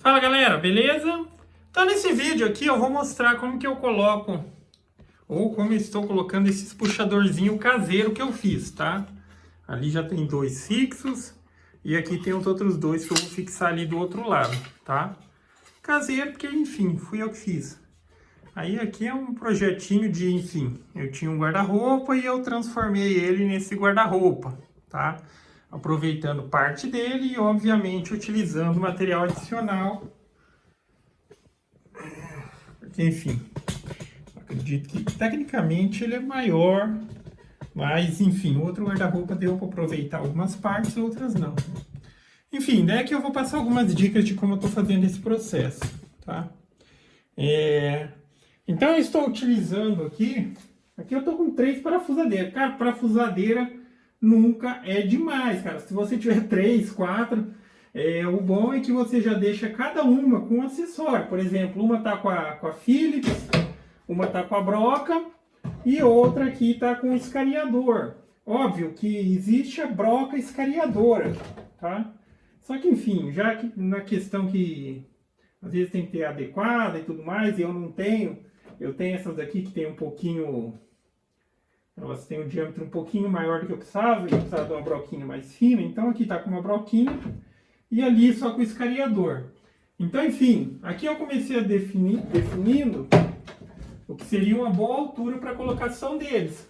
Fala galera, beleza? Então nesse vídeo aqui eu vou mostrar como que eu coloco, ou como eu estou colocando esses puxadorzinho caseiro que eu fiz, tá? Ali já tem dois fixos e aqui tem os outros dois que eu vou fixar ali do outro lado, tá? Caseiro porque, enfim, fui eu que fiz. Aí aqui é um projetinho de, enfim, eu tinha um guarda-roupa e eu transformei ele nesse guarda-roupa, tá? Aproveitando parte dele e, obviamente, utilizando material adicional. Porque, enfim, acredito que tecnicamente ele é maior, mas, enfim, outro guarda-roupa deu para aproveitar algumas partes, outras não. Enfim, daí que eu vou passar algumas dicas de como eu estou fazendo esse processo, tá? Então eu estou utilizando aqui eu estou com 3 parafusadeiras. Cara, parafusadeira nunca é demais, cara. Se você tiver 3, 4, o bom é que você já deixa cada uma com um acessório. Por exemplo, uma tá com a Phillips, uma tá com a broca e outra aqui tá com o escariador. Óbvio que existe a broca escariadora, tá? Só que, enfim, já que na questão que às vezes tem que ter adequada e tudo mais, e eu não tenho, eu tenho essas daqui que tem um pouquinho, elas têm um diâmetro um pouquinho maior do que eu precisava de uma broquinha mais fina, então aqui tá com uma broquinha e ali só com o escariador. Então, enfim, aqui eu comecei a definindo o que seria uma boa altura para a colocação deles.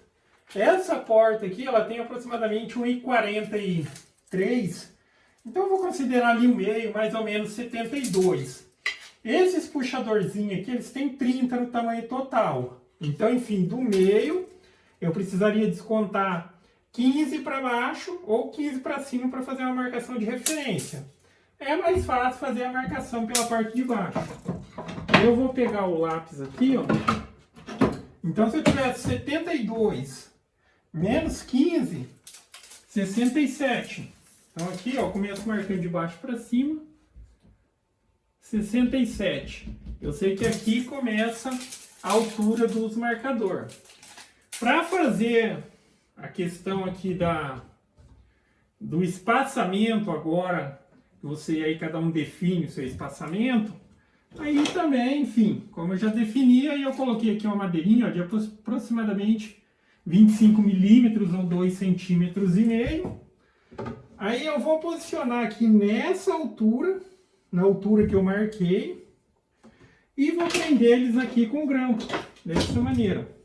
Essa porta aqui, ela tem aproximadamente 1,43, então eu vou considerar ali o meio, mais ou menos 72. Esses puxadorzinhos aqui, eles têm 30 no tamanho total. Então, enfim, do meio, eu precisaria descontar 15 para baixo ou 15 para cima para fazer uma marcação de referência. É mais fácil fazer a marcação pela parte de baixo. Eu vou pegar o lápis aqui, ó. Então, se eu tivesse 72 menos 15, 67. Então, aqui, ó, eu começo marcando de baixo para cima. 67. Eu sei que aqui começa a altura dos marcadores. Para fazer a questão aqui do espaçamento agora, você aí cada um define o seu espaçamento, aí também, enfim, como eu já defini, aí eu coloquei aqui uma madeirinha ó, de aproximadamente 25 milímetros ou 2,5 cm. Aí eu vou posicionar aqui nessa altura, na altura que eu marquei, e vou prender eles aqui com o grampo, dessa maneira.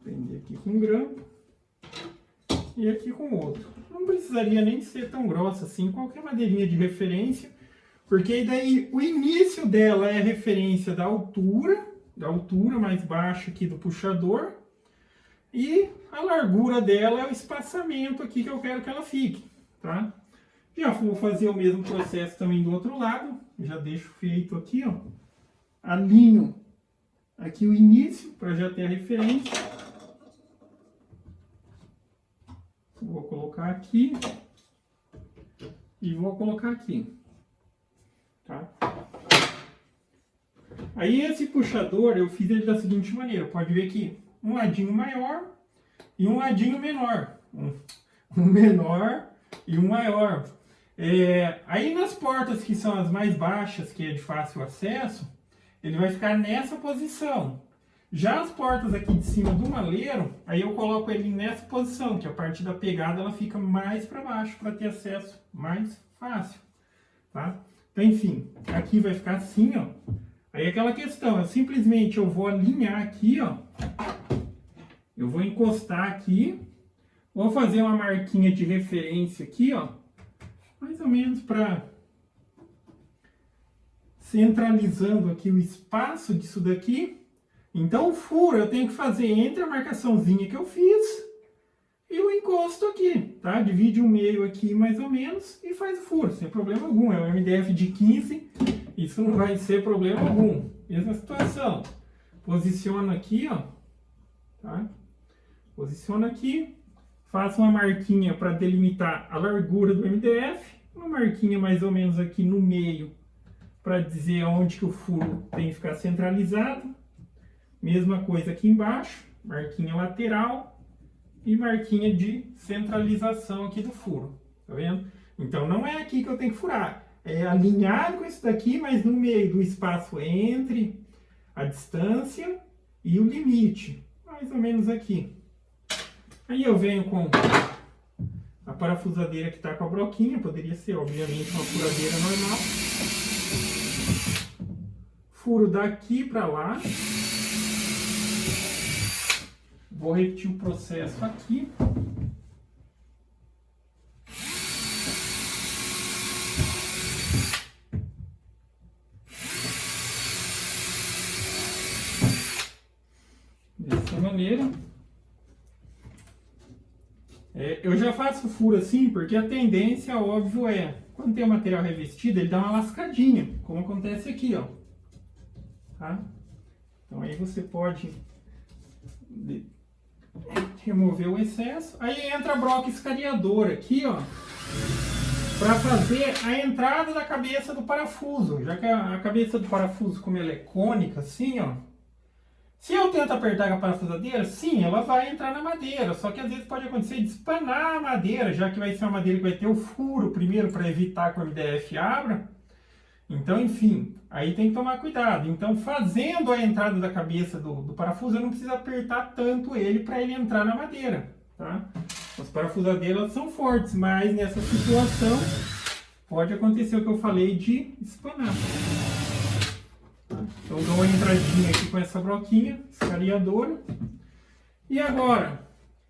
Prender aqui com um grampo e aqui com outro. Não precisaria nem ser tão grossa assim, qualquer madeirinha de referência, porque daí o início dela é a referência da altura mais baixa aqui do puxador, e a largura dela é o espaçamento aqui que eu quero que ela fique, tá? Já vou fazer o mesmo processo também do outro lado, já deixo feito aqui, ó. Alinho aqui o início, para já ter a referência. Vou colocar aqui e vou colocar aqui, tá? Aí esse puxador eu fiz ele da seguinte maneira, pode ver aqui, um ladinho maior e um ladinho menor, um menor e um maior. Aí nas portas que são as mais baixas, que é de fácil acesso, ele vai ficar nessa posição. Já as portas aqui de cima do maleiro, aí eu coloco ele nessa posição, que a parte da pegada ela fica mais para baixo, para ter acesso mais fácil, tá? Então, enfim, aqui vai ficar assim, ó. Aí aquela questão, simplesmente eu vou alinhar aqui, ó. Eu vou encostar aqui, vou fazer uma marquinha de referência aqui, ó. Mais ou menos para centralizando aqui o espaço disso daqui. Então o furo eu tenho que fazer entre a marcaçãozinha que eu fiz e o encosto aqui, tá? Divide o meio aqui mais ou menos e faz o furo, sem problema algum. É um MDF de 15, isso não vai ser problema algum. Mesma situação. Posiciona aqui, ó, tá? Posiciona aqui, faço uma marquinha para delimitar a largura do MDF, uma marquinha mais ou menos aqui no meio para dizer onde que o furo tem que ficar centralizado. Mesma coisa aqui embaixo, marquinha lateral e marquinha de centralização aqui do furo, tá vendo? Então não é aqui que eu tenho que furar. É alinhado com isso daqui, mas no meio do espaço entre a distância e o limite. Mais ou menos aqui. Aí eu venho com a parafusadeira que está com a broquinha. Poderia ser, obviamente, uma furadeira normal. Furo daqui para lá. Vou repetir o processo aqui. Dessa maneira. Eu já faço furo assim porque a tendência, óbvio, quando tem o material revestido, ele dá uma lascadinha, como acontece aqui, ó. Tá? Então aí você pode remover o excesso. Aí entra a broca escariadora aqui, ó, para fazer a entrada da cabeça do parafuso. Já que a cabeça do parafuso, como ela é cônica assim, ó, se eu tento apertar a parafusadeira, sim, ela vai entrar na madeira. Só que às vezes pode acontecer de espanar a madeira, já que vai ser uma madeira que vai ter o furo primeiro para evitar que o MDF abra. Então, enfim, aí tem que tomar cuidado. Então, fazendo a entrada da cabeça do parafuso, eu não preciso apertar tanto ele para ele entrar na madeira, tá? As parafusadeiras são fortes, mas nessa situação pode acontecer o que eu falei de espanar. Tá? Então, dou uma entradinha aqui com essa broquinha escariadora. E agora,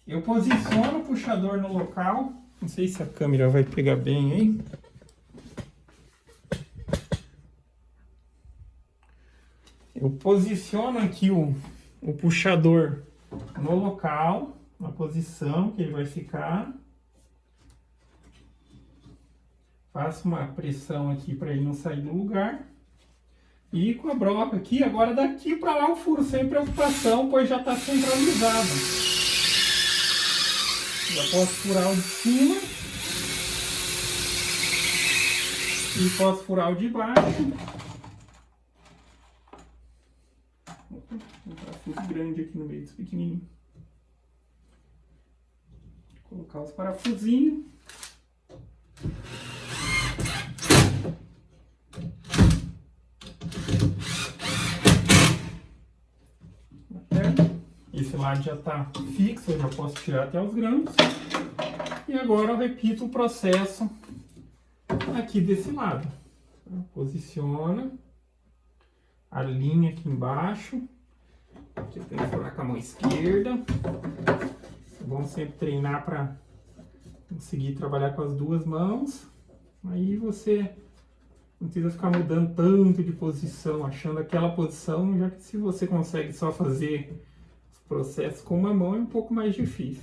eu posiciono o puxador no local. Não sei se a câmera vai pegar bem aí. Eu posiciono aqui o puxador no local, na posição que ele vai ficar. Faço uma pressão aqui para ele não sair do lugar. E com a broca aqui, agora daqui para lá eu furo sem preocupação, pois já está centralizado. Já posso furar o de cima. E posso furar o de baixo. Um parafuso grande aqui no meio desse pequenininho. Vou colocar os parafusinhos. Esse lado já está fixo, eu já posso tirar até os grampos. E agora eu repito o processo aqui desse lado. Posiciona. A linha aqui embaixo. Aqui eu tenho que furar com a mão esquerda. É bom sempre treinar para conseguir trabalhar com as duas mãos. Aí você não precisa ficar mudando tanto de posição, achando aquela posição, já que se você consegue só fazer os processos com uma mão é um pouco mais difícil.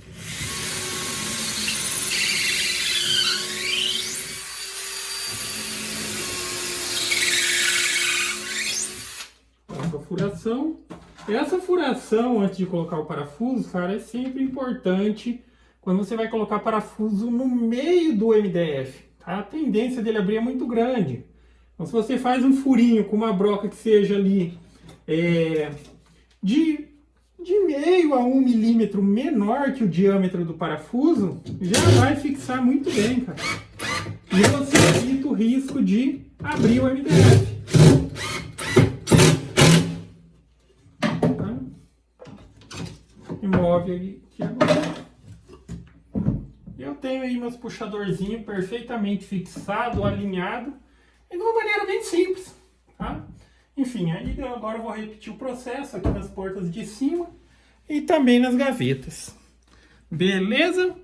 Furação. Essa furação antes de colocar o parafuso, cara, é sempre importante quando você vai colocar parafuso no meio do MDF, tá? A tendência dele abrir é muito grande. Então, se você faz um furinho com uma broca que seja ali de meio a 1 milímetro menor que o diâmetro do parafuso, já vai fixar muito bem, cara. E você evita o risco de abrir o MDF. Move aqui agora. Eu tenho aí meus puxadorzinhos perfeitamente fixado, alinhado, e de uma maneira bem simples, tá? Enfim, aí agora eu vou repetir o processo aqui nas portas de cima e também nas gavetas. Beleza?